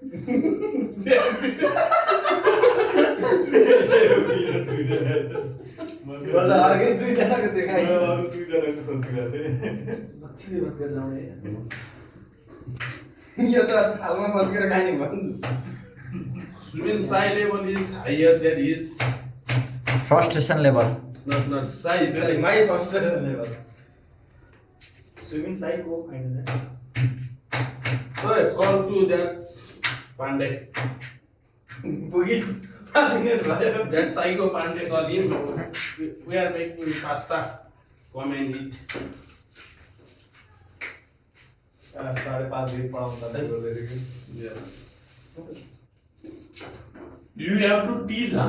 अर्कै दुईजनाको देखाइ अरू दुईजनाको सोचिरहेको थिएँ। लक्ष्मी बसेर ल्याउने यो त थालमा बसेर खाने भन्नु Means psi level is higher than his frustration level not psi. My first level swimming साइडको final Hey, call to that Pandey. पुगी 5 मिनेट भयो That psycho Pandey, call him. We are making pasta. Come and eat. 5:30 दिन पढाउँदा चाहिँ गर्दै थियो। Yes. You have to teach her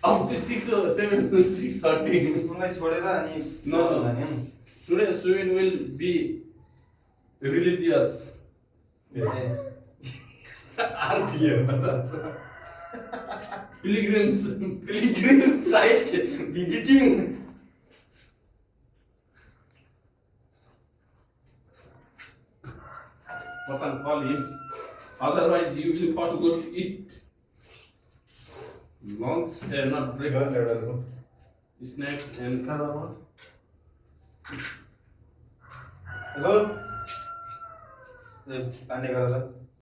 up to 6:30. उनलाई छोडेर अनि No, no. Today Swin will be religious. आरपीएमा जान्छ। Pilgrims. Pilgrim site visiting Person call him. Otherwise, you will first go to eat lunch, not break, गर्न एउटा snacks and hello पानी गर त